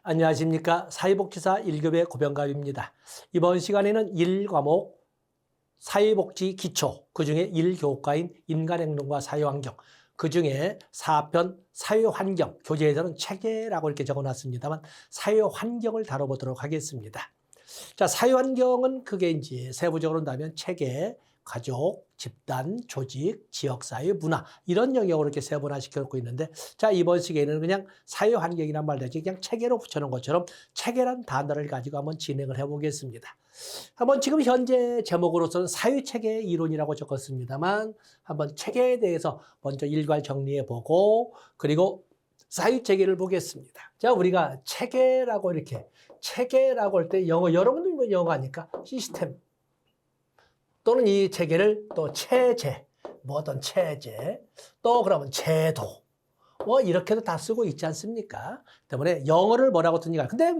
안녕하십니까. 사회복지사 1급의 고병갑입니다. 이번 시간에는 1과목 사회복지 기초, 그중에 1교과인 인간행동과 사회환경, 그중에 4편 사회환경, 교재에서는 체계라고 이렇게 적어놨습니다만 사회환경을 다뤄보도록 하겠습니다. 자, 사회환경은 그게 이제 세부적으로 본다면 체계, 가족, 집단, 조직, 지역사회, 문화 이런 영역으로 이렇게 세분화시켜 놓고 있는데, 자, 이번 시간에는 그냥 사회환경이란 말 대신 그냥 체계로 붙여놓은 것처럼 체계란 단어를 가지고 한번 진행을 해보겠습니다. 한번 지금 현재 제목으로서는 사회체계 이론이라고 적었습니다만 한번 체계에 대해서 먼저 일괄 정리해보고 그리고 사회체계를 보겠습니다. 자, 우리가 체계라고 할 때 영어, 여러분들 뭐 영어 아니까 시스템 또는 이 체계를 또 체제, 뭐든 체제, 또 그러면 제도, 뭐 이렇게도 다 쓰고 있지 않습니까? 때문에 영어를 뭐라고 쓰니까. 근데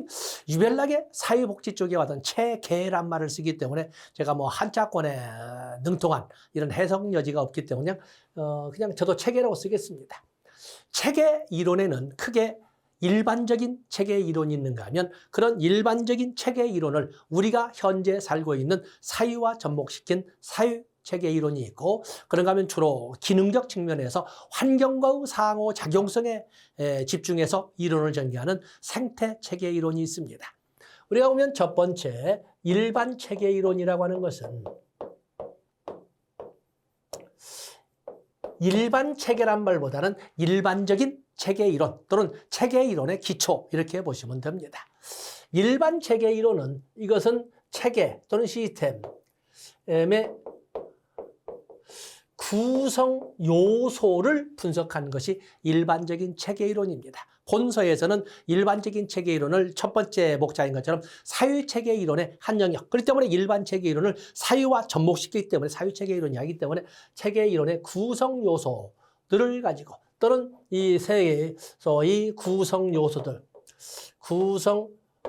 유별나게 사회복지 쪽에 와던 체계란 말을 쓰기 때문에 제가 뭐 한자권에 능통한 이런 해석 여지가 없기 때문에 그냥 저도 체계라고 쓰겠습니다. 체계 이론에는 크게 일반적인 체계 이론이 있는가 하면 그런 일반적인 체계 이론을 우리가 현재 살고 있는 사회와 접목시킨 사회 체계 이론이 있고, 그런가 하면 주로 기능적 측면에서 환경과의 상호작용성에 집중해서 이론을 전개하는 생태 체계 이론이 있습니다. 우리가 보면 첫 번째 일반 체계 이론이라고 하는 것은 일반 체계란 말보다는 일반적인 체계 이론 또는 체계 이론의 기초 이렇게 보시면 됩니다. 일반 체계 이론은 이것은 체계 또는 시스템의 구성 요소를 분석하는 것이 일반적인 체계 이론입니다. 본서에서는 일반적인 체계 이론을 첫 번째 목차인 것처럼 사회체계 이론의 한 영역, 그렇기 때문에 일반 체계 이론을 사회와 접목시키기 때문에 사회체계 이론이 하기 때문에 체계 이론의 구성 요소들을 가지고 또는 이 세계의 구성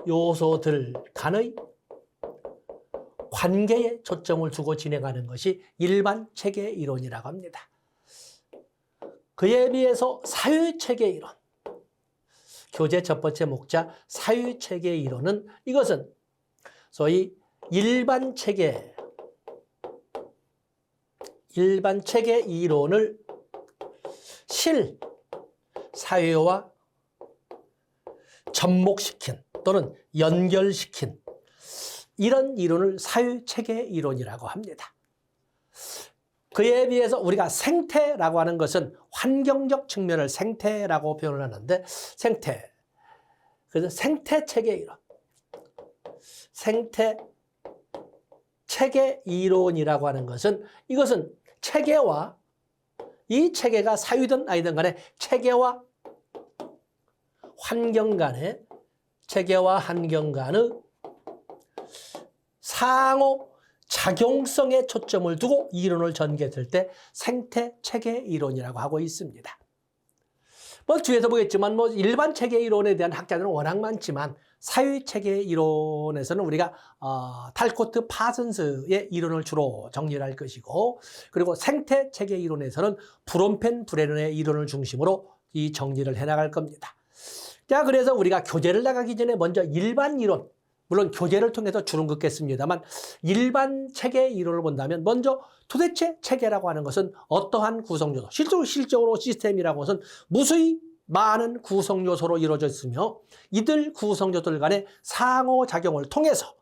요소들 간의 관계에 초점을 두고 진행하는 것이 일반 체계 이론이라고 합니다. 그에 비해서 사회체계 이론, 교재 첫 번째 목차 사회체계 이론은 이것은 소위 일반 체계 이론을 실사회와 접목시킨 또는 연결시킨 이런 이론을 사회체계 이론이라고 합니다. 그에 비해서 우리가 생태라고 하는 것은 환경적 측면을 생태라고 표현을 하는데 그래서 생태체계 이론, 생태체계 이론이라고 하는 것은 이것은 체계와 이 체계가 사유든 아니든 간에 체계와 환경 간의 상호 작용성에 초점을 두고 이론을 전개할 때 생태체계 이론이라고 하고 있습니다. 뭐 뒤에서 보겠지만 뭐 일반 체계 이론에 대한 학자들은 워낙 많지만 사회체계 이론에서는 우리가 탈코트 파슨스의 이론을 주로 정리를 할 것이고, 그리고 생태체계 이론에서는 브롬펜 브레넌의 이론을 중심으로 이 정리를 해나갈 겁니다. 자, 그래서 우리가 교재를 나가기 전에 먼저 일반 이론, 물론 교재를 통해서 주름 긋겠습니다만 일반 체계 이론을 본다면 먼저 도대체 체계라고 하는 것은 어떠한 구성요소, 실적으로 시스템이라고 하는 것은 무수히 많은 구성요소로 이루어져 있으며 이들 구성요소들 간의 상호작용을 통해서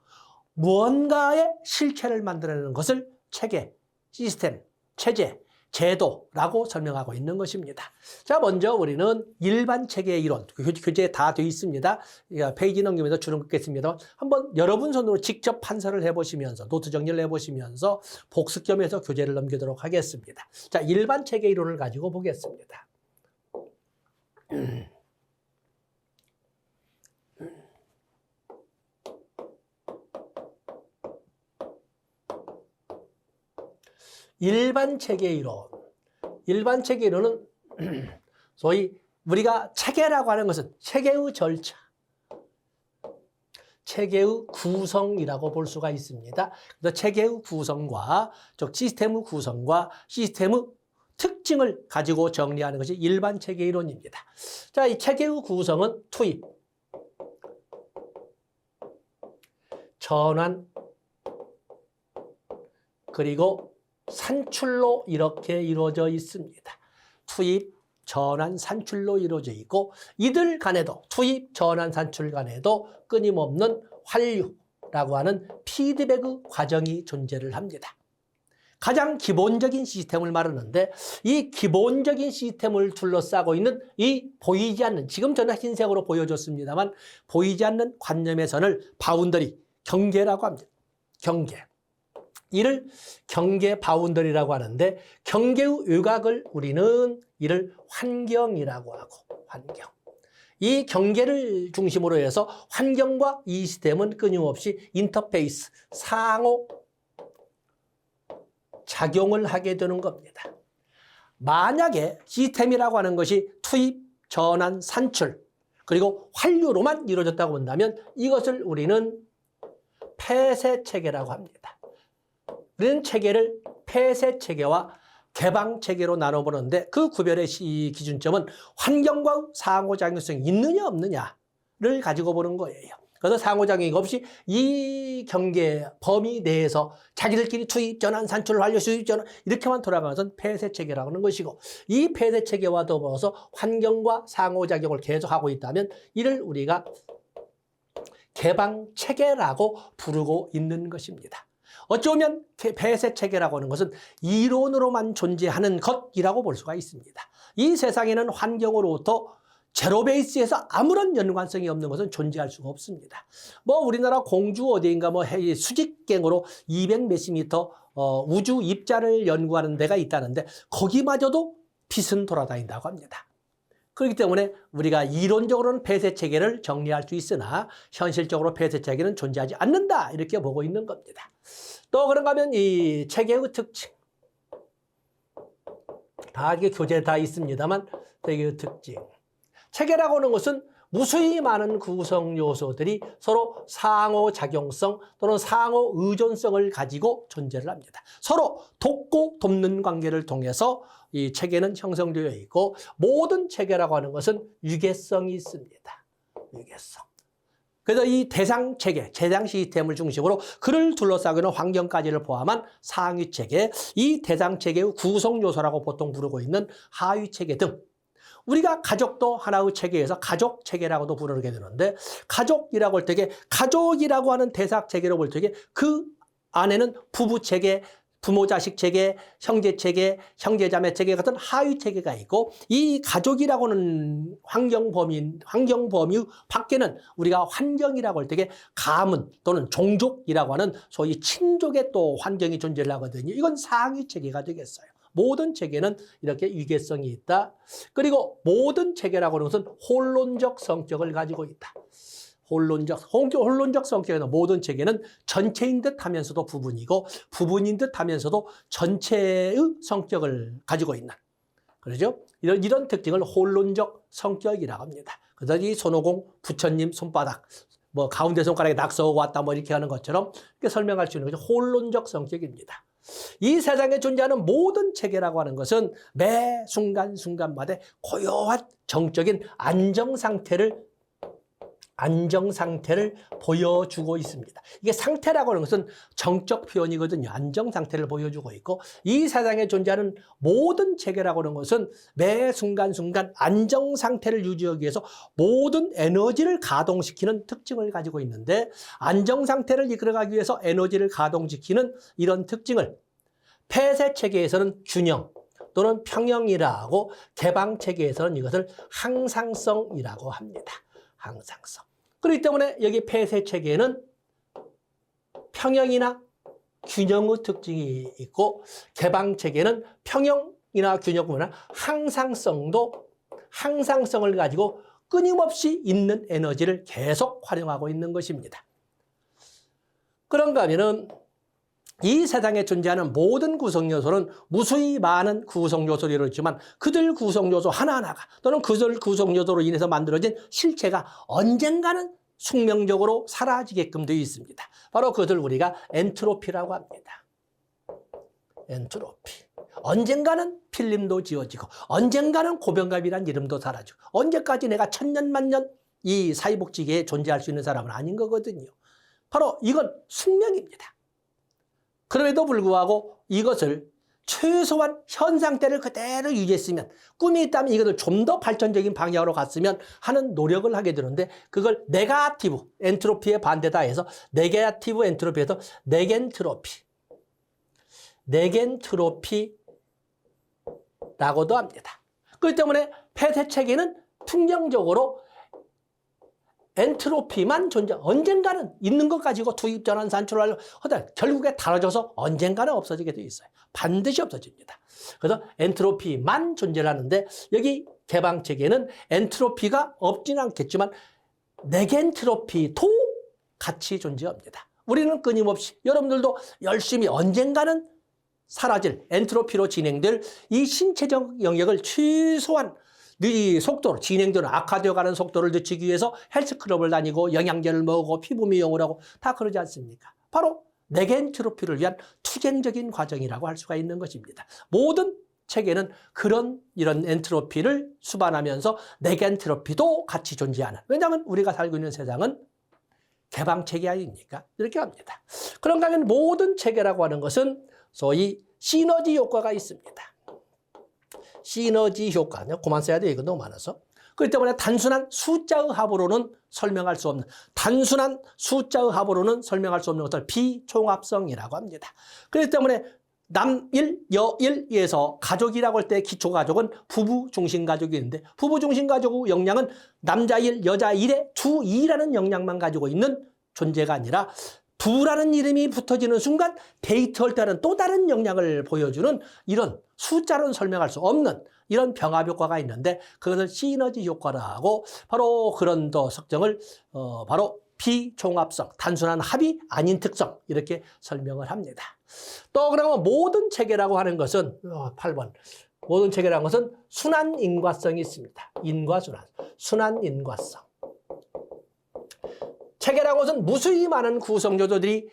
무언가의 실체를 만들어내는 것을 체계, 시스템, 체제, 제도라고 설명하고 있는 것입니다. 자, 먼저 우리는 일반 체계 이론, 교재에 다 되어 있습니다. 페이지 넘기면서 주름 긋겠습니다. 한번 여러분 손으로 직접 판서를 해보시면서 노트 정리를 해보시면서 복습 겸해서 교재를 넘기도록 하겠습니다. 자, 일반 체계 이론을 가지고 보겠습니다. 일반 체계 이론은 소위 우리가 체계라고 하는 것은 체계의 절차, 체계의 구성이라고 볼 수가 있습니다. 그래서 체계의 구성과 즉 시스템의 구성과 시스템의 특징을 가지고 정리하는 것이 일반 체계 이론입니다. 자, 이 체계의 구성은 투입, 전환, 그리고 산출로 이렇게 이루어져 있습니다. 투입, 전환, 산출로 이루어져 있고 이들 간에도 투입, 전환, 산출 간에도 끊임없는 환류라고 하는 피드백 과정이 존재를 합니다. 가장 기본적인 시스템을 말하는데 이 기본적인 시스템을 둘러싸고 있는 이 보이지 않는, 지금 저는 흰색으로 보여줬습니다만 보이지 않는 관념의 선을 바운더리, 경계라고 합니다. 경계. 이를 경계 바운더리라고 하는데 경계의 외곽을 우리는 이를 환경이라고 하고, 환경. 이 경계를 중심으로 해서 환경과 이 시스템은 끊임없이 인터페이스, 상호 작용을 하게 되는 겁니다. 만약에 시스템이라고 하는 것이 투입, 전환, 산출, 그리고 환류로만 이루어졌다고 본다면 이것을 우리는 폐쇄체계라고 합니다. 우리는 체계를 폐쇄체계와 개방체계로 나눠보는데 그 구별의 기준점은 환경과 상호작용성이 있느냐 없느냐를 가지고 보는 거예요. 그래서 상호작용이 없이 이 경계 범위 내에서 자기들끼리 투입, 전환, 산출, 환류, 수입, 전환 이렇게만 돌아가는 것은 폐쇄체계라고 하는 것이고 이 폐쇄체계와 더불어서 환경과 상호작용을 계속하고 있다면 이를 우리가 개방체계라고 부르고 있는 것입니다. 어쩌면 폐쇄체계라고 하는 것은 이론으로만 존재하는 것이라고 볼 수가 있습니다. 이 세상에는 환경으로부터 제로 베이스에서 아무런 연관성이 없는 것은 존재할 수가 없습니다. 뭐 우리나라 공주 어디인가 뭐 수직갱으로 200 몇십 미터 우주 입자를 연구하는 데가 있다는데 거기마저도 빛은 돌아다닌다고 합니다. 그렇기 때문에 우리가 이론적으로는 폐쇄체계를 정리할 수 있으나 현실적으로 폐쇄체계는 존재하지 않는다 이렇게 보고 있는 겁니다. 또 그런가 하면 이 체계의 특징, 다 이게 교재에 다 있습니다만 체계의 특징, 체계라고 하는 것은 무수히 많은 구성 요소들이 서로 상호작용성 또는 상호 의존성을 가지고 존재를 합니다. 서로 돕고 돕는 관계를 통해서 이 체계는 형성되어 있고 모든 체계라고 하는 것은 유계성이 있습니다. 유계성. 그래서 이 대상 체계, 재상 시스템을 중심으로 그를 둘러싸고 있는 환경까지를 포함한 상위 체계, 이 대상 체계의 구성 요소라고 보통 부르고 있는 하위 체계 등 우리가 가족도 하나의 체계에서 가족 체계라고도 부르게 되는데 가족이라고 할 때에 가족이라고 하는 대상 체계로 볼 때에 그 안에는 부부 체계, 부모 자식 체계, 형제 체계, 형제 자매 체계 같은 하위 체계가 있고 이 가족이라고 하는 환경 범위 밖에는 우리가 환경이라고 할 때에 가문 또는 종족이라고 하는 소위 친족의 또 환경이 존재를 하거든요. 이건 상위 체계가 되겠어요. 모든 체계는 이렇게 유계성이 있다. 그리고 모든 체계라고 하는 것은 혼론적 성격을 가지고 있다. 혼론적 성격에는 모든 체계는 전체인 듯 하면서도 부분이고 부분인 듯 하면서도 전체의 성격을 가지고 있는, 그렇죠? 이런 특징을 혼론적 성격이라고 합니다. 그래서 이 손오공 부처님 손바닥, 뭐 가운데 손가락에 낙서가 왔다 뭐 이렇게 하는 것처럼 이렇게 설명할 수 있는 거죠. 혼론적 성격입니다. 이 세상에 존재하는 모든 체계라고 하는 것은 매 순간순간마다 고요한 정적인 안정상태를 보여주고 있습니다. 이게 상태라고 하는 것은 정적 표현이거든요. 안정상태를 보여주고 있고 이 세상에 존재하는 모든 체계라고 하는 것은 매 순간순간 안정상태를 유지하기 위해서 모든 에너지를 가동시키는 특징을 가지고 있는데 안정상태를 이끌어가기 위해서 에너지를 가동시키는 이런 특징을 폐쇄체계에서는 균형 또는 평형이라고 개방체계에서는 이것을 항상성이라고 합니다. 항상성. 그렇기 때문에 여기 폐쇄체계에는 평형이나 균형의 특징이 있고 개방체계는 평형이나 균형보다 항상성을 가지고 끊임없이 있는 에너지를 계속 활용하고 있는 것입니다. 그런가 하면은 이 세상에 존재하는 모든 구성요소는 무수히 많은 구성요소를 이루었지만 그들 구성요소 하나하나가 또는 그들 구성요소로 인해서 만들어진 실체가 언젠가는 숙명적으로 사라지게끔 되어 있습니다. 바로 그것을 우리가 엔트로피라고 합니다. 엔트로피. 언젠가는 필름도 지워지고 언젠가는 고병갑이란 이름도 사라지고 언제까지 내가 천년 만년 이 사회복지계에 존재할 수 있는 사람은 아닌 거거든요. 바로 이건 숙명입니다. 그럼에도 불구하고 이것을 최소한 현 상태를 그대로 유지했으면, 꿈이 있다면 이것을 좀 더 발전적인 방향으로 갔으면 하는 노력을 하게 되는데, 그걸 네가티브 엔트로피의 반대다 해서 네게티브 엔트로피에서 네겐트로피라고도 합니다. 그렇기 때문에 폐쇄 체계는 풍경적으로 엔트로피만 언젠가는 있는 것 가지고 투입 전환 산출하려고 하다 결국에 달아져서 언젠가는 없어지게 돼 있어요. 반드시 없어집니다. 그래서 엔트로피만 존재하는데, 여기 개방 체계는 엔트로피가 없지는 않겠지만 네겐트로피도 같이 존재합니다. 우리는 끊임없이, 여러분들도 열심히 언젠가는 사라질 엔트로피로 진행될 이 신체적 영역을 최소한 이 속도로 진행되는, 악화되어가는 속도를 늦추기 위해서 헬스클럽을 다니고 영양제를 먹고 피부 미용을 하고 다 그러지 않습니까? 바로 네겐트로피를 위한 투쟁적인 과정이라고 할 수가 있는 것입니다. 모든 체계는 이런 엔트로피를 수반하면서 네겐트로피도 같이 존재하는, 왜냐하면 우리가 살고 있는 세상은 개방 체계 아닙니까? 이렇게 합니다. 그런가 하면 모든 체계라고 하는 것은 소위 시너지 효과가 있습니다. 시너지 효과, 그만 써야 돼, 이거 너무 많아서. 그렇기 때문에 단순한 숫자의 합으로는 설명할 수 없는 것을 비종합성이라고 합니다. 그렇기 때문에 남일, 여일에서 가족이라고 할 때 기초가족은 부부 중심 가족이 있는데, 부부 중심 가족의 역량은 남자일, 여자일의 두2라는 역량만 가지고 있는 존재가 아니라, 부라는 이름이 붙어지는 순간 데이트할 때는 또 다른 역량을 보여주는, 이런 숫자로는 설명할 수 없는 이런 병합 효과가 있는데, 그것을 시너지 효과라고, 바로 그런 석정을 바로 비종합성, 단순한 합이 아닌 특성, 이렇게 설명을 합니다. 또 그러면 모든 체계라고 하는 것은 8번, 모든 체계라는 것은 순환 인과성이 있습니다. 인과순환, 순환 인과성. 체계라는 것은 무수히 많은 구성요소들이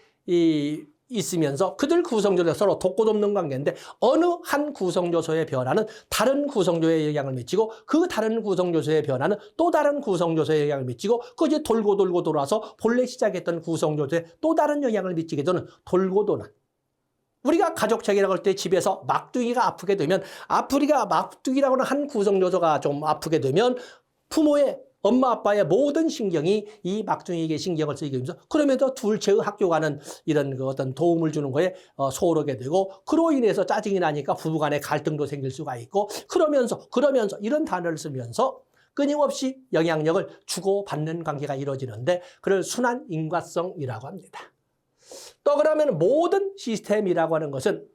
있으면서 그들 구성요소가 서로 돕고돕는 관계인데, 어느 한 구성요소의 변화는 다른 구성요소에 영향을 미치고, 그 다른 구성요소의 변화는 또 다른 구성요소에 영향을 미치고, 그것이 돌고 돌아서 본래 시작했던 구성요소에 또 다른 영향을 미치게 되는 돌고 도는, 우리가 가족체계라고 할 때 집에서 막둥이가 아프게 되면, 막둥이라고 하는 한 구성요소가 좀 아프게 되면 부모의, 엄마 아빠의 모든 신경이 이 막둥이에게 신경을 쓰이게 되면서, 그러면서 둘째의 학교 가는 이런 어떤 도움을 주는 거에 소홀하게 되고, 그로 인해서 짜증이 나니까 부부간에 갈등도 생길 수가 있고, 그러면서 이런 단어를 쓰면서 끊임없이 영향력을 주고받는 관계가 이루어지는데, 그걸 순환 인과성이라고 합니다. 또 그러면 모든 시스템이라고 하는 것은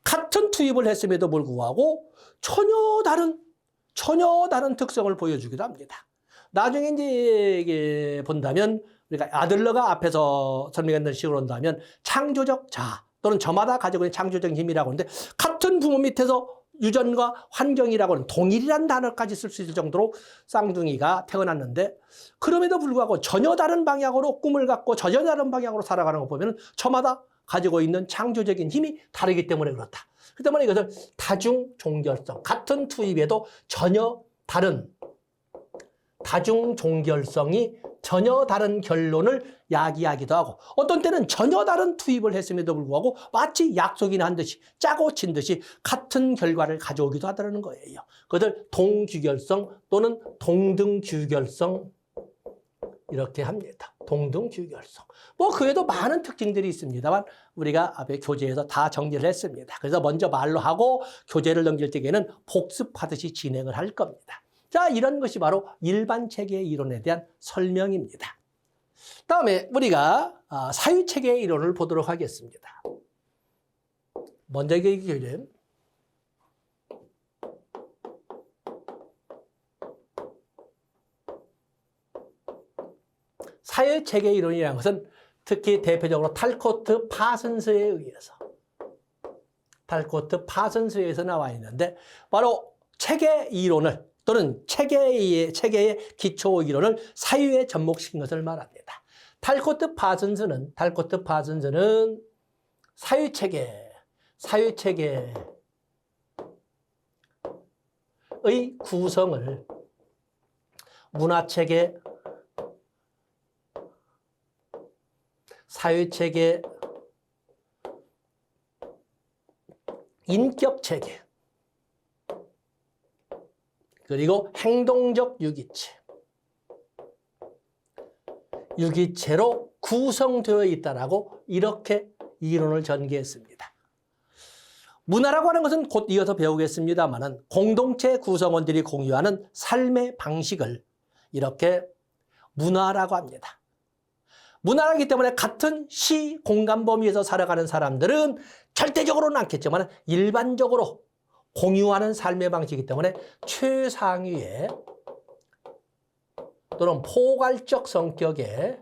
같은 투입을 했음에도 불구하고 전혀 다른 특성을 보여주기도 합니다. 나중에 이제 본다면, 우리가 아들러가 앞에서 설명했던 식으로 본다면 창조적 자아 또는 저마다 가지고 있는 창조적 힘이라고 하는데, 같은 부모 밑에서 유전과 환경이라고 하는 동일이라는 단어까지 쓸 수 있을 정도로 쌍둥이가 태어났는데, 그럼에도 불구하고 전혀 다른 방향으로 꿈을 갖고 전혀 다른 방향으로 살아가는 거 보면 저마다 가지고 있는 창조적인 힘이 다르기 때문에 그렇다. 그 때문에 이것을 다중종결성, 같은 투입에도 전혀 다른 다중종결성이 전혀 다른 결론을 야기하기도 하고, 어떤 때는 전혀 다른 투입을 했음에도 불구하고 마치 약속이나 한 듯이 짜고 친 듯이 같은 결과를 가져오기도 하다는 거예요. 그것을 동규결성 또는 동등규결성 이렇게 합니다. 동등규결성. 그 외에도 많은 특징들이 있습니다만 우리가 앞에 교재에서 다 정리를 했습니다. 그래서 먼저 말로 하고 교재를 넘길 때에는 복습하듯이 진행을 할 겁니다. 자, 이런 것이 바로 일반 체계의 이론에 대한 설명입니다. 다음에 우리가 사유체계의 이론을 보도록 하겠습니다. 먼저 이게 교재. 사유체계 이론이라는 것은 특히 대표적으로 탈코트 파슨스에 의해서 나와 있는데, 바로 체계 이론을 또는 체계의 기초 이론을 사유에 접목시킨 것을 말합니다. 탈코트 파슨스는 사유체계의 구성을 문화체계, 사회체계, 인격체계, 그리고 행동적 유기체. 유기체로 구성되어 있다라고 이렇게 이론을 전개했습니다. 문화라고 하는 것은 곧 이어서 배우겠습니다만은 공동체 구성원들이 공유하는 삶의 방식을 이렇게 문화라고 합니다. 문화이기 때문에 같은 시 공간 범위에서 살아가는 사람들은 절대적으로는 않겠지만 일반적으로 공유하는 삶의 방식이기 때문에 최상위의 또는 포괄적 성격의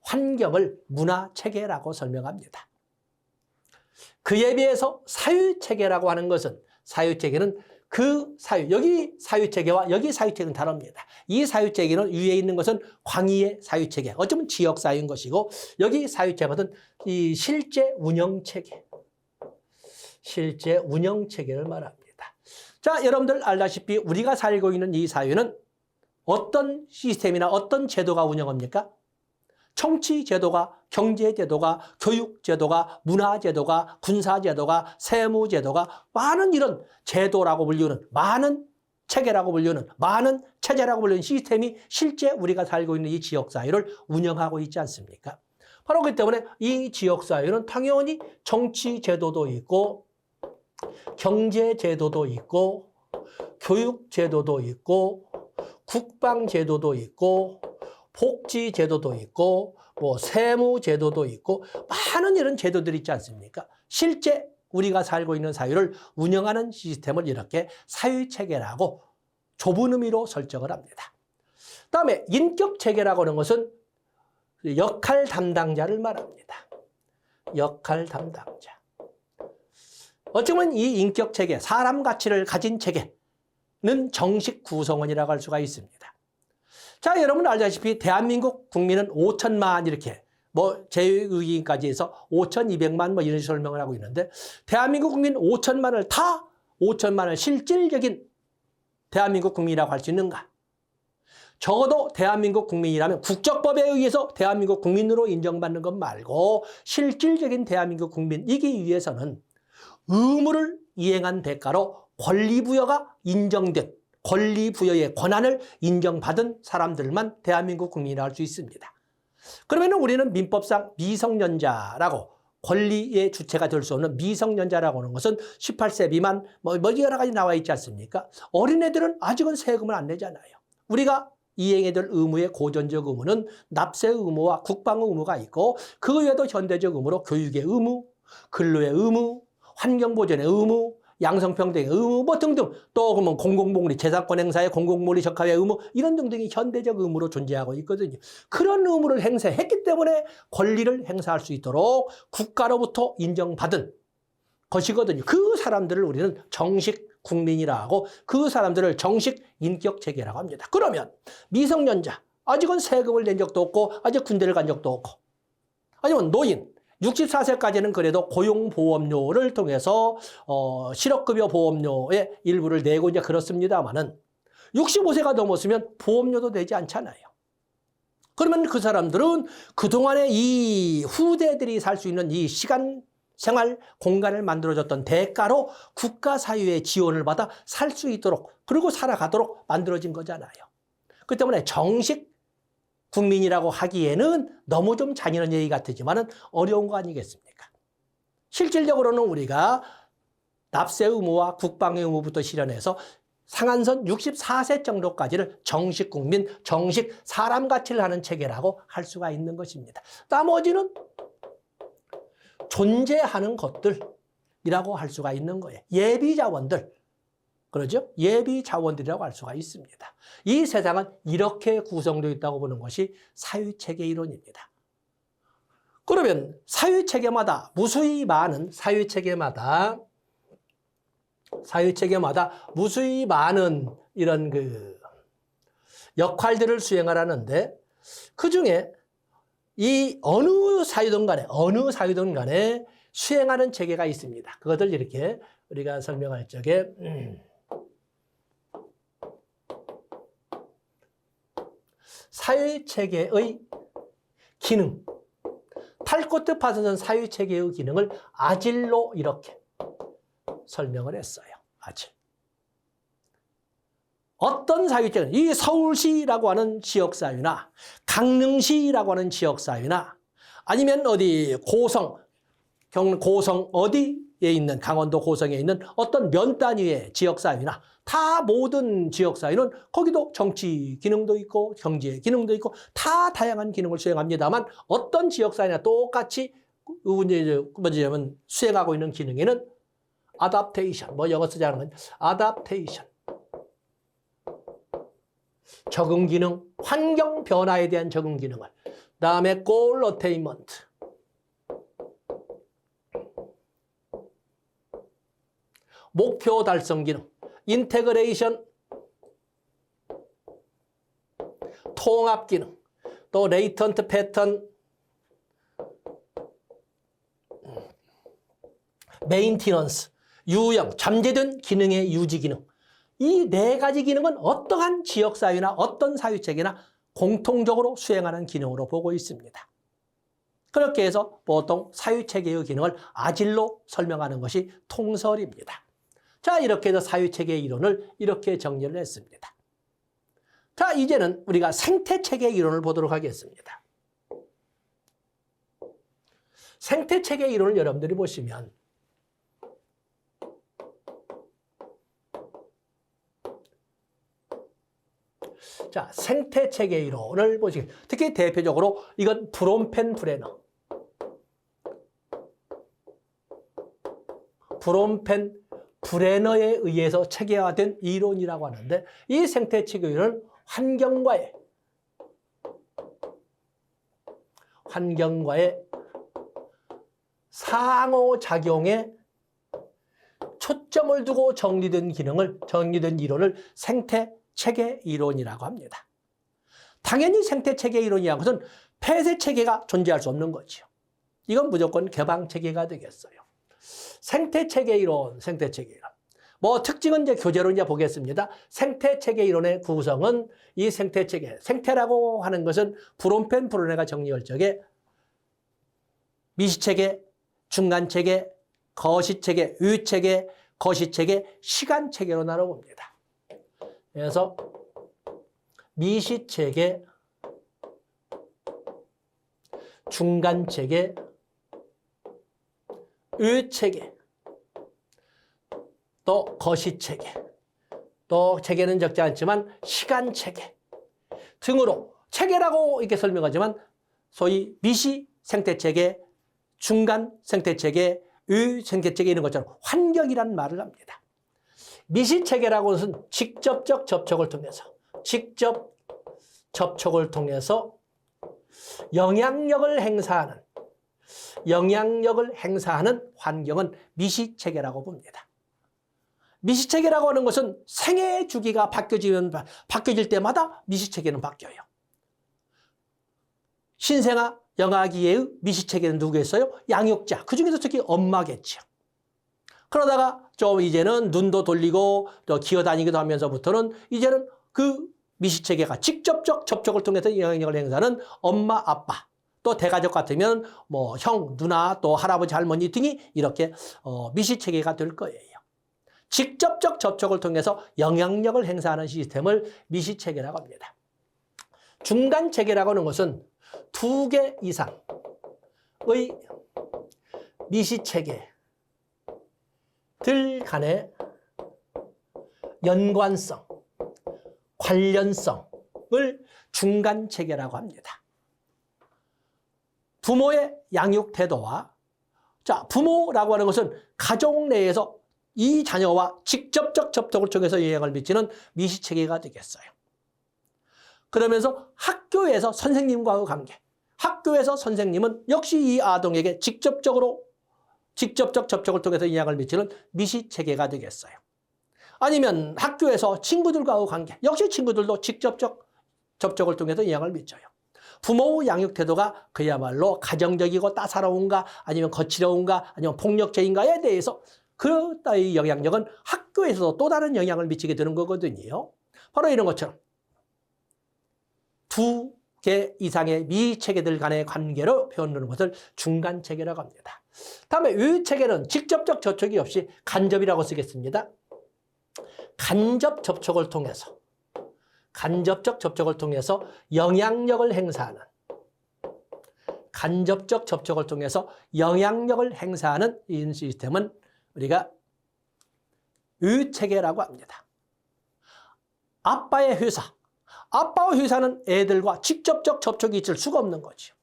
환경을 문화체계라고 설명합니다. 그에 비해서 사유체계라고 하는 것은 사유체계는 그 사유, 여기 사유체계와 여기 사유체계는 다릅니다. 이 사유체계는 위에 있는 것은 광의의 사유체계, 어쩌면 지역사유인 것이고 여기 사유체계는 이 실제 운영체계, 실제 운영체계를 말합니다. 자, 여러분들 알다시피 우리가 살고 있는 이 사회는 어떤 시스템이나 어떤 제도가 운영합니까? 정치제도가, 경제제도가, 교육제도가, 문화제도가, 군사제도가, 세무제도가 많은 이런 제도라고 불리는 많은 체계라고 불리는 많은 체제라고 불리는 시스템이 실제 우리가 살고 있는 이 지역사회를 운영하고 있지 않습니까? 바로 그렇기 때문에 이 지역사회는 당연히 정치제도도 있고 경제제도도 있고 교육제도도 있고 국방제도도 있고 복지제도도 있고 뭐 세무제도도 있고 많은 이런 제도들이 있지 않습니까? 실제 우리가 살고 있는 사회를 운영하는 시스템을 이렇게 사회체계라고 좁은 의미로 설정을 합니다. 다음에 인격체계라고 하는 것은 역할 담당자를 말합니다. 역할 담당자. 어쩌면 이 인격체계, 사람 가치를 가진 체계는 정식 구성원이라고 할 수가 있습니다. 자, 여러분 알다시피 대한민국 국민은 5천만 이렇게 뭐 제2의기까지 해서 5,200만 뭐 이런 설명을 하고 있는데 대한민국 국민 5천만을 실질적인 대한민국 국민이라고 할 수 있는가? 적어도 대한민국 국민이라면 국적법에 의해서 대한민국 국민으로 인정받는 것 말고 실질적인 대한민국 국민이기 위해서는 의무를 이행한 대가로 권리부여가 인정된 권리부여의 권한을 인정받은 사람들만 대한민국 국민이라고 할 수 있습니다. 그러면 우리는 민법상 미성년자라고 권리의 주체가 될 수 없는 미성년자라고 하는 것은 18세 미만 뭐 여러 가지 나와 있지 않습니까? 어린애들은 아직은 세금을 안 내잖아요. 우리가 이행해야 될 의무의 고전적 의무는 납세 의무와 국방 의무가 있고 그 외에도 현대적 의무로 교육의 의무, 근로의 의무, 환경보전의 의무, 양성평등의 의무 뭐 등등 또 그러면 공공복리, 재산권 행사의 공공복리 적합의 의무 이런 등등이 현대적 의무로 존재하고 있거든요. 그런 의무를 행사했기 때문에 권리를 행사할 수 있도록 국가로부터 인정받은 것이거든요. 그 사람들을 우리는 정식 국민이라 하고 그 사람들을 정식 인격체계라고 합니다. 그러면 미성년자, 아직은 세금을 낸 적도 없고 아직 군대를 간 적도 없고 아니면 노인, 64세까지는 그래도 고용보험료를 통해서 실업급여 보험료의 일부를 내고 이제 그렇습니다만은 65세가 넘었으면 보험료도 내지 않잖아요. 그러면 그 사람들은 그동안에 이 후대들이 살 수 있는 이 시간 생활 공간을 만들어줬던 대가로 국가 사유의 지원을 받아 살 수 있도록 그리고 살아가도록 만들어진 거잖아요. 그 때문에 정식 국민이라고 하기에는 너무 좀 잔인한 얘기 같지만은 어려운 거 아니겠습니까? 실질적으로는 우리가 납세 의무와 국방 의무부터 실현해서 상한선 64세 정도까지를 정식 국민, 정식 사람 가치를 하는 체계라고 할 수가 있는 것입니다. 나머지는 존재하는 것들이라고 할 수가 있는 거예요. 예비 자원들. 그러죠? 예비 자원들이라고 할 수가 있습니다. 이 세상은 이렇게 구성되어 있다고 보는 것이 사유체계 이론입니다. 그러면 사유체계마다 무수히 많은 사유체계마다 무수히 많은 이런 그 역할들을 수행하라는데 그중에 이 어느 사유든 간에 수행하는 체계가 있습니다. 그것을 이렇게 우리가 설명할 적에 사회체계의 기능. 탈코트 파슨은 사유체계의 기능을 아질로 이렇게 설명을 했어요. 아질. 어떤 사유체계는 이 서울시라고 하는 지역사유나 강릉시라고 하는 지역사유나 아니면 어디 고성 어디에 있는 강원도 고성에 있는 어떤 면 단위의 지역사유나 다 모든 지역사유는 거기도 정치 기능도 있고 경제 기능도 있고 다 다양한 기능을 수행합니다만 어떤 지역사유나 똑같이 뭐냐면 수행하고 있는 기능에는 아답테이션, 뭐 영어 쓰지 않은 건 아답테이션, 적응 기능, 환경 변화에 대한 적응 기능을, 다음에 골 어테인먼트, 목표 달성 기능, 인테그레이션, 통합 기능, 또 레이턴트 패턴, 메인티넌스, 유형, 잠재된 기능의 유지 기능. 이 네 가지 기능은 어떠한 지역사유나 어떤 사유체계나 공통적으로 수행하는 기능으로 보고 있습니다. 그렇게 해서 보통 사유체계의 기능을 아질로 설명하는 것이 통설입니다. 자, 이렇게 해서 사유체계 이론을 이렇게 정리를 했습니다. 자, 이제는 우리가 생태체계 이론을 보도록 하겠습니다. 생태체계 이론을 여러분들이 보시면 자, 생태체계 이론을 보시겠습니다. 특히 대표적으로 이건 브롬펜 브레너. 브롬펜 브레너에 의해서 체계화된 이론이라고 하는데 이 생태체계 이론은 환경과의 상호작용에 초점을 두고 정리된 이론을 생태체계 이론이라고 합니다. 당연히 생태체계 이론이란 것은 폐쇄체계가 존재할 수 없는 거죠. 이건 무조건 개방체계가 되겠어요. 생태체계 이론. 뭐 특징은 이제 교재로 이제 보겠습니다. 생태체계 이론의 구성은 이 생태라고 하는 것은 브롬펜 브레너가 정리할 적에 미시체계, 중간체계, 거시체계, 유체계, 거시체계, 시간체계로 나눠봅니다. 그래서 미시체계, 중간체계, 유체계, 또 거시체계, 또 체계는 적지 않지만 시간체계 등으로 체계라고 이렇게 설명하지만 소위 미시 생태체계, 중간 생태체계, 유 생태체계 이런 것처럼 환경이라는 말을 합니다. 미시체계라고 하는 것은 직접적 접촉을 통해서 영향력을 행사하는 환경은 미시체계라고 봅니다. 미시체계라고 하는 것은 생애 주기가 바뀌어질 때마다 미시체계는 바뀌어요. 신생아, 영아기의 미시체계는 누구겠어요? 양육자. 그중에서 특히 엄마겠죠. 그러다가 좀 이제는 눈도 돌리고 또 기어다니기도 하면서부터는 이제는 그 미시체계가 직접적 접촉을 통해서 영향력을 행사하는 엄마, 아빠. 또 대가족 같으면 뭐 형, 누나, 또 할아버지, 할머니 등이 이렇게 미시체계가 될 거예요. 직접적 접촉을 통해서 영향력을 행사하는 시스템을 미시체계라고 합니다. 중간체계라고 하는 것은 2개 이상의 미시체계들 간의 연관성, 관련성을 중간체계라고 합니다. 부모의 양육 태도와 부모라고 하는 것은 가족 내에서 이 자녀와 직접적 접촉을 통해서 영향을 미치는 미시체계가 되겠어요. 그러면서 학교에서 선생님과의 관계, 학교에서 선생님은 역시 이 아동에게 직접적 접촉을 통해서 영향을 미치는 미시체계가 되겠어요. 아니면 학교에서 친구들과의 관계, 역시 친구들도 직접적 접촉을 통해서 영향을 미쳐요. 부모의 양육 태도가 그야말로 가정적이고 따사로운가 아니면 거칠어운가 아니면 폭력적인가에 대해서 그 따위 영향력은 학교에서도 또 다른 영향을 미치게 되는 거거든요. 바로 이런 것처럼 두 개 이상의 미체계들 간의 관계로 표현하는 것을 중간체계라고 합니다. 다음에 위체계는 직접적 접촉이 없이 간접이라고 쓰겠습니다. 간접 접촉을 통해서, 간접적 접촉을 통해서 영향력을 행사하는, 간접적 접촉을 통해서 영향력을 행사하는 이 시스템은 우리가 위체계라고 합니다. 아빠의 회사, 아빠와 회사는 애들과 직접적 접촉이 있을 수가 없는 거죠.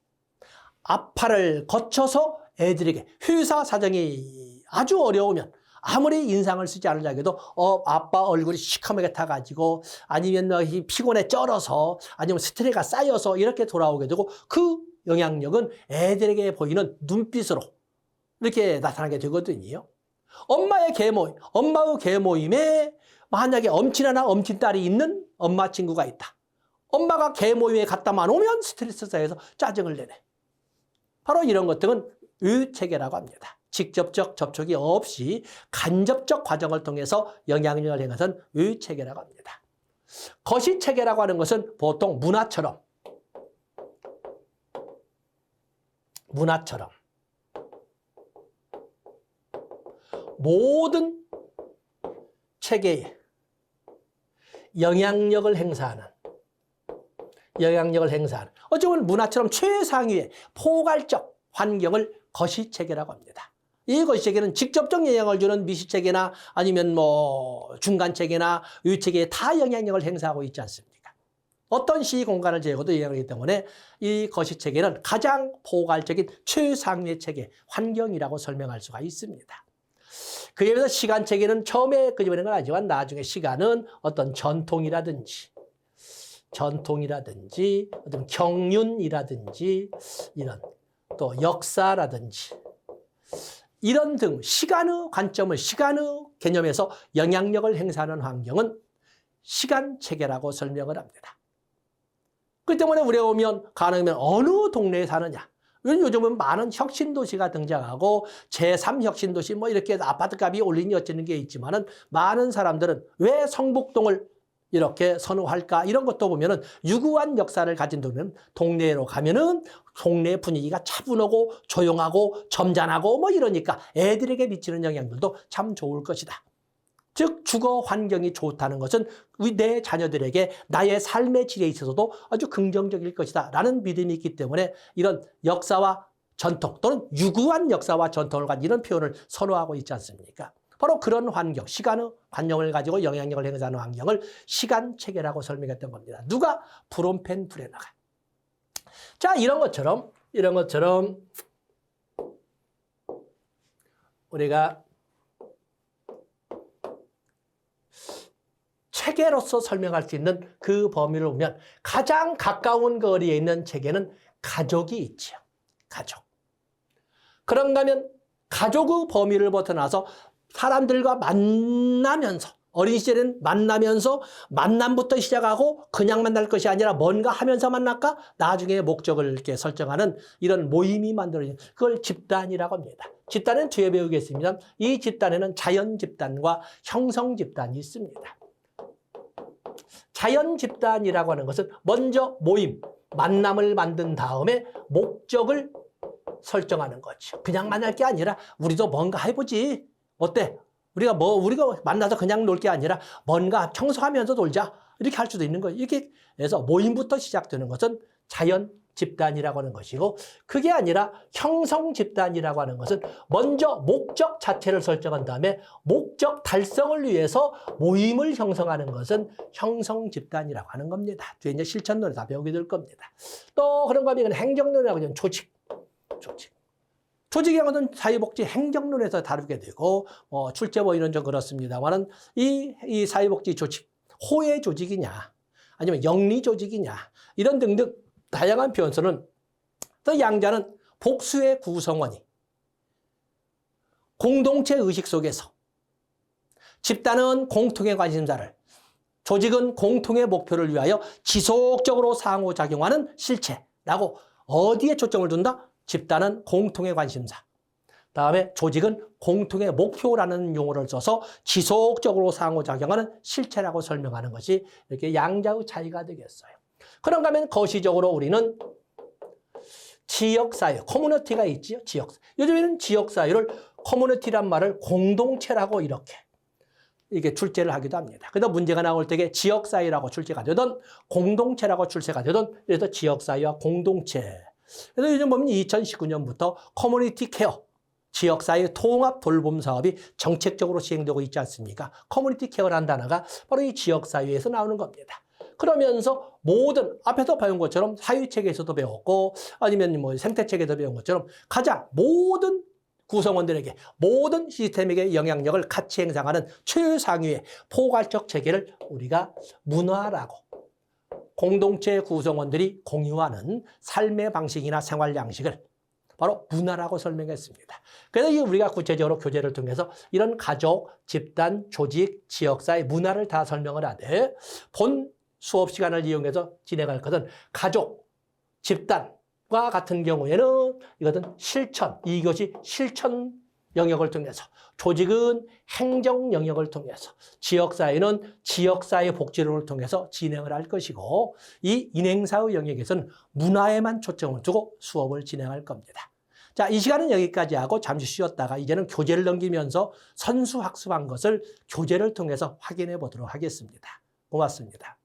아빠를 거쳐서 애들에게 회사 사정이 아주 어려우면 아무리 인상을 쓰지 않으려 해도 아빠 얼굴이 시커멓게 타가지고 아니면 피곤에 쩔어서 아니면 스트레스가 쌓여서 이렇게 돌아오게 되고 그 영향력은 애들에게 보이는 눈빛으로 이렇게 나타나게 되거든요. 엄마의 계모임에 만약에 엄친아나 엄친딸이 있는 엄마 친구가 있다. 엄마가 계모임에 갔다만 오면 스트레스 쌓여서 짜증을 내네. 바로 이런 것들은 위체계라고 합니다. 직접적 접촉이 없이 간접적 과정을 통해서 영향력을 행하는 위체계라고 합니다. 거시체계라고 하는 것은 보통 문화처럼 모든 체계에 영향력을 행사하는 어쩌면 문화처럼 최상위의 포괄적 환경을 거시체계라고 합니다. 이 거시체계는 직접적 영향을 주는 미시체계나 아니면 중간체계나 위체계에 다 영향력을 행사하고 있지 않습니까? 어떤 시공간을 제거도 영향을 하기 때문에 이 거시체계는 가장 포괄적인 최상위의 체계, 환경이라고 설명할 수가 있습니다. 그에 비해서 시간체계는 처음에 끄집어낸 건 아니지만 나중에 시간은 어떤 전통이라든지 어떤 경륜이라든지 이런 또 역사라든지 이런 등 시간의 관점을 시간의 개념에서 영향력을 행사하는 환경은 시간체계라고 설명을 합니다. 그 때문에 우리가 보면 가능하면 어느 동네에 사느냐. 요즘은 많은 혁신도시가 등장하고 제3혁신도시 이렇게 아파트값이 올리니 어쩌는 게 있지만은 많은 사람들은 왜 성북동을 이렇게 선호할까? 이런 것도 보면은 유구한 역사를 가진 동네로 가면은 동네 분위기가 차분하고 조용하고 점잖하고 이러니까 애들에게 미치는 영향들도 참 좋을 것이다. 즉 주거 환경이 좋다는 것은 내 자녀들에게 나의 삶의 질에 있어서도 아주 긍정적일 것이다 라는 믿음이 있기 때문에 이런 역사와 전통 또는 유구한 역사와 전통을 가진 이런 표현을 선호하고 있지 않습니까? 바로 그런 환경, 시간의 관념을 가지고 영향력을 행사하는 환경을 시간체계라고 설명했던 겁니다. 누가? 브롬펜 브레너가. 자, 이런 것처럼 우리가 체계로서 설명할 수 있는 그 범위를 보면 가장 가까운 거리에 있는 체계는 가족이 있죠. 가족. 그런가 하면 가족의 범위를 벗어나서 사람들과 만나면서 어린 시절에는 만나면서 만남부터 시작하고 그냥 만날 것이 아니라 뭔가 하면서 만날까? 나중에 목적을 이렇게 설정하는 이런 모임이 만들어지는 그걸 집단이라고 합니다. 집단은 뒤에 배우겠습니다. 이 집단에는 자연 집단과 형성 집단이 있습니다. 자연 집단이라고 하는 것은 먼저 모임, 만남을 만든 다음에 목적을 설정하는 거죠. 그냥 만날 게 아니라 우리도 뭔가 해보지. 어때? 우리가 만나서 그냥 놀 게 아니라 뭔가 청소하면서 놀자. 이렇게 할 수도 있는 거예요. 이렇게 해서 모임부터 시작되는 것은 자연 집단이라고 하는 것이고 그게 아니라 형성 집단이라고 하는 것은 먼저 목적 자체를 설정한 다음에 목적 달성을 위해서 모임을 형성하는 것은 형성 집단이라고 하는 겁니다. 뒤에 이제 실천론을 다 배우게 될 겁니다. 또 그런 거 하면 행정론이라고 하는 조직. 조직이라는 것은 사회복지 행정론에서 다루게 되고 출제 이런 좀 그렇습니다만은 이 사회복지 조직, 호혜 조직이냐 아니면 영리 조직이냐 이런 등등 다양한 표현서는 또 양자는 복수의 구성원이 공동체 의식 속에서 집단은 공통의 관심사를 조직은 공통의 목표를 위하여 지속적으로 상호작용하는 실체라고 어디에 초점을 둔다? 집단은 공통의 관심사. 다음에 조직은 공통의 목표라는 용어를 써서 지속적으로 상호작용하는 실체라고 설명하는 것이 이렇게 양자의 차이가 되겠어요. 그런가 하면 거시적으로 우리는 지역사회, 커뮤니티가 있지요. 지역사회. 요즘에는 지역사회를 커뮤니티란 말을 공동체라고 이게 출제를 하기도 합니다. 그래서 문제가 나올 때에 지역사회라고 출제가 되든 공동체라고 출제가 되든 그래서 지역사회와 공동체. 그래서 요즘 보면 2019년부터 커뮤니티 케어, 지역사회 통합 돌봄 사업이 정책적으로 시행되고 있지 않습니까? 커뮤니티 케어라는 단어가 바로 이 지역사회에서 나오는 겁니다. 그러면서 모든 앞에서 배운 것처럼 사회체계에서도 배웠고 아니면 뭐 생태체계에서 배운 것처럼 가장 모든 구성원들에게 모든 시스템에게 영향력을 같이 행사하는 최상위의 포괄적 체계를 우리가 문화라고 공동체 구성원들이 공유하는 삶의 방식이나 생활 양식을 바로 문화라고 설명했습니다. 그래서 우리가 구체적으로 교재를 통해서 이런 가족, 집단, 조직, 지역사회, 문화를 다 설명을 하되 본 수업 시간을 이용해서 진행할 것은 가족, 집단과 같은 경우에는 이것은 실천, 2교시 실천 영역을 통해서 조직은 행정 영역을 통해서 지역사회는 지역사회 복지론을 통해서 진행을 할 것이고 이 인행사의 영역에서는 문화에만 초점을 두고 수업을 진행할 겁니다. 자, 이 시간은 여기까지 하고 잠시 쉬었다가 이제는 교재를 넘기면서 선수학습한 것을 교재를 통해서 확인해 보도록 하겠습니다. 고맙습니다.